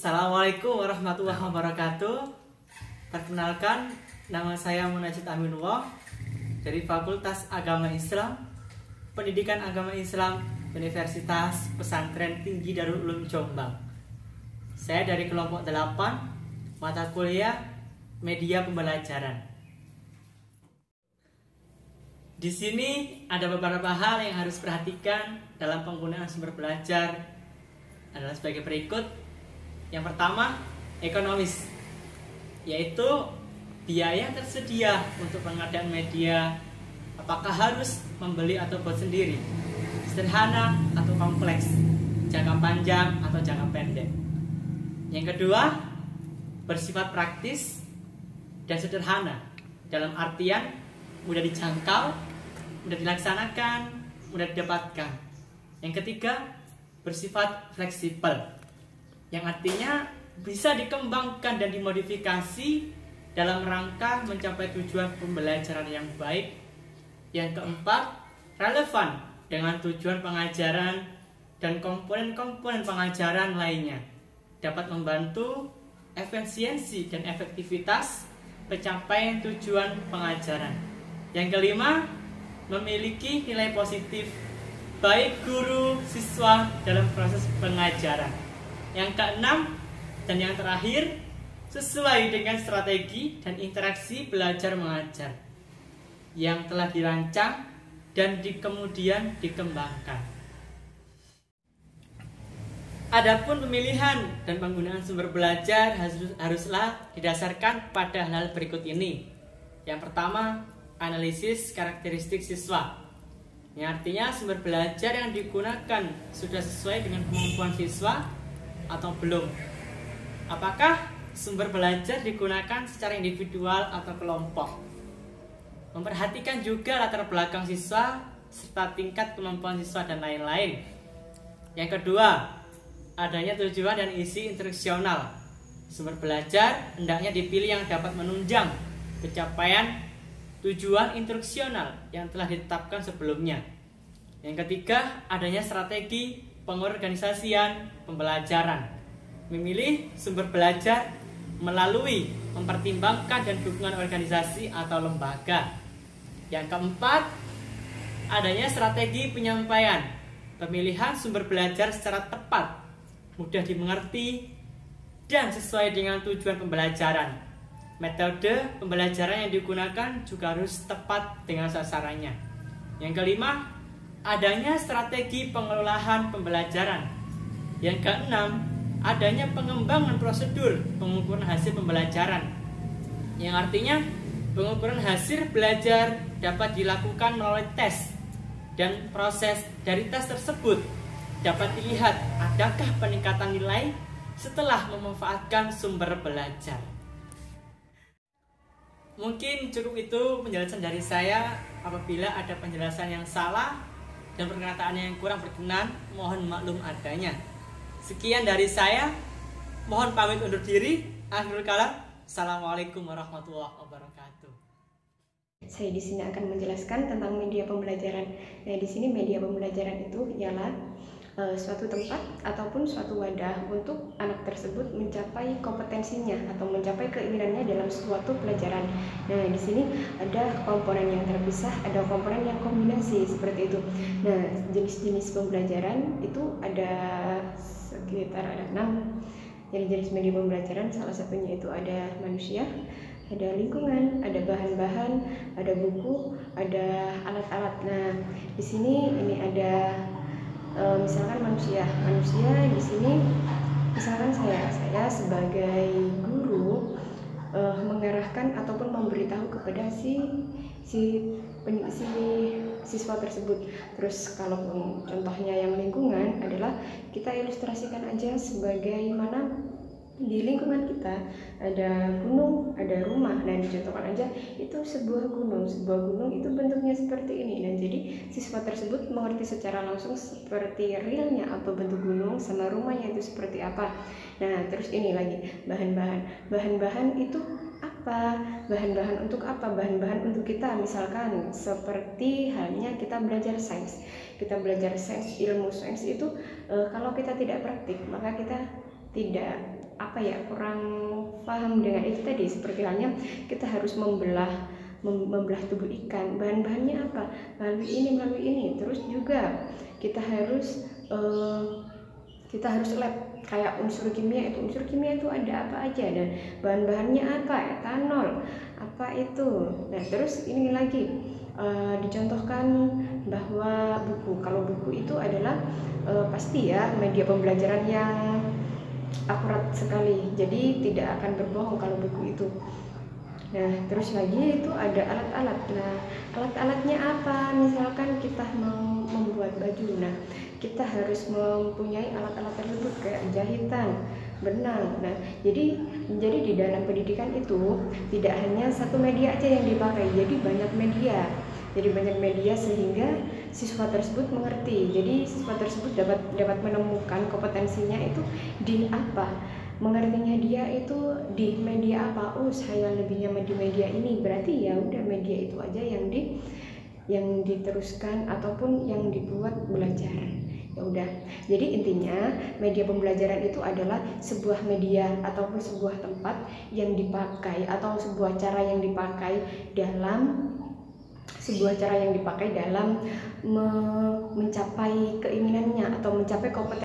Assalamualaikum warahmatullahi wabarakatuh. Perkenalkan, nama saya Munajid Aminullah dari Fakultas Agama Islam, Pendidikan Agama Islam, Universitas Pesantren Tinggi Darul Ulum Jombang. Saya dari kelompok 8, mata kuliah Media Pembelajaran. Di sini ada beberapa hal yang harus perhatikan dalam penggunaan sumber belajar adalah sebagai berikut. Yang pertama, ekonomis, yaitu biaya tersedia untuk pengadaan media, apakah harus membeli atau buat sendiri, sederhana atau kompleks, jangka panjang atau jangka pendek. Yang kedua, bersifat praktis dan sederhana, dalam artian mudah dijangkau, mudah dilaksanakan, mudah didapatkan. Yang ketiga, bersifat fleksibel, yang artinya bisa dikembangkan dan dimodifikasi dalam rangka mencapai tujuan pembelajaran yang baik. Yang keempat, relevan dengan tujuan pengajaran dan komponen-komponen pengajaran lainnya, dapat membantu efisiensi dan efektivitas pencapaian tujuan pengajaran. Yang kelima, memiliki nilai positif baik guru siswa dalam proses pengajaran. Yang keenam dan yang terakhir, sesuai dengan strategi dan interaksi belajar mengajar yang telah dirancang dan kemudian dikembangkan. Adapun pemilihan dan penggunaan sumber belajar haruslah didasarkan pada hal berikut ini. Yang pertama, analisis karakteristik siswa, yang artinya sumber belajar yang digunakan sudah sesuai dengan kemampuan siswa atau belum. Apakah sumber belajar digunakan secara individual atau kelompok. Memperhatikan juga latar belakang siswa serta tingkat kemampuan siswa dan lain-lain. Yang kedua, adanya tujuan dan isi instruksional. Sumber belajar hendaknya dipilih yang dapat menunjang pencapaian tujuan instruksional yang telah ditetapkan sebelumnya. Yang ketiga, adanya strategi pengorganisasian pembelajaran. Memilih sumber belajar melalui mempertimbangkan dan dukungan organisasi atau lembaga. Yang keempat, adanya strategi penyampaian. Pemilihan sumber belajar secara tepat, mudah dimengerti, dan sesuai dengan tujuan pembelajaran. Metode pembelajaran yang digunakan juga harus tepat dengan sasarannya. Yang kelima, adanya strategi pengelolaan pembelajaran. Yang keenam, adanya pengembangan prosedur pengukuran hasil pembelajaran, yang artinya pengukuran hasil belajar dapat dilakukan melalui tes, dan proses dari tes tersebut dapat dilihat adakah peningkatan nilai setelah memanfaatkan sumber belajar. Mungkin cukup itu penjelasan dari saya. Apabila ada penjelasan yang salah dan perkataan yang kurang berkenan, mohon maklum adanya. Sekian dari saya, mohon pamit undur diri. Akhirul kalam, assalamualaikum warahmatullahi wabarakatuh. Saya di sini akan menjelaskan tentang media pembelajaran. Nah, di sini media pembelajaran itu ialah suatu tempat ataupun suatu wadah untuk anak tersebut mencapai kompetensinya atau mencapai keinginannya dalam suatu pelajaran. Nah, di sini ada komponen yang terpisah, ada komponen yang kombinasi seperti itu. Nah, jenis-jenis pembelajaran itu ada sekitar 6 jenis media pembelajaran. Salah satunya itu ada manusia, ada lingkungan, ada bahan-bahan, ada buku, ada alat-alat. Nah, di sini ini ada misalkan manusia di sini, misalkan saya sebagai guru mengarahkan ataupun memberitahu kepada si siswa tersebut. Terus kalau contohnya yang lingkungan adalah kita ilustrasikan aja sebagaimana di lingkungan kita ada gunung, ada rumah. Nah, dicontohkan aja itu sebuah gunung itu bentuknya seperti ini. Dan jadi siswa tersebut mengerti secara langsung seperti realnya apa bentuk gunung sama rumahnya itu seperti apa. Nah, terus ini lagi bahan-bahan itu apa? Bahan-bahan untuk apa? Bahan-bahan untuk kita, misalkan seperti halnya kita belajar sains. Ilmu sains itu kalau kita tidak praktik maka kita tidak kurang paham dengan itu tadi, seperti halnya kita harus membelah tubuh ikan, bahan-bahannya apa, melalui ini, terus juga kita harus lab kayak unsur kimia itu ada apa aja dan bahan-bahannya apa, etanol apa itu. Nah terus ini lagi dicontohkan bahwa kalau buku itu adalah pasti ya media pembelajaran yang akurat sekali, jadi tidak akan berbohong kalau buku itu. Nah terus lagi itu ada alat-alat. Nah alat-alatnya apa, misalkan kita mau membuat baju, nah kita harus mempunyai alat-alat tersebut kayak jahitan, benang. Nah jadi di dalam pendidikan itu tidak hanya satu media aja yang dipakai, jadi banyak media sehingga siswa tersebut mengerti. Jadi siswa tersebut dapat menemukan kompetensinya itu di apa, mengertinya dia itu di media apa. Oh saya lebihnya di media ini, berarti ya udah media itu aja yang diteruskan ataupun yang dibuat belajar. Ya udah. Jadi intinya media pembelajaran itu adalah sebuah media ataupun sebuah tempat yang dipakai atau sebuah cara yang dipakai dalam mencapai keinginannya atau mencapai kompetensi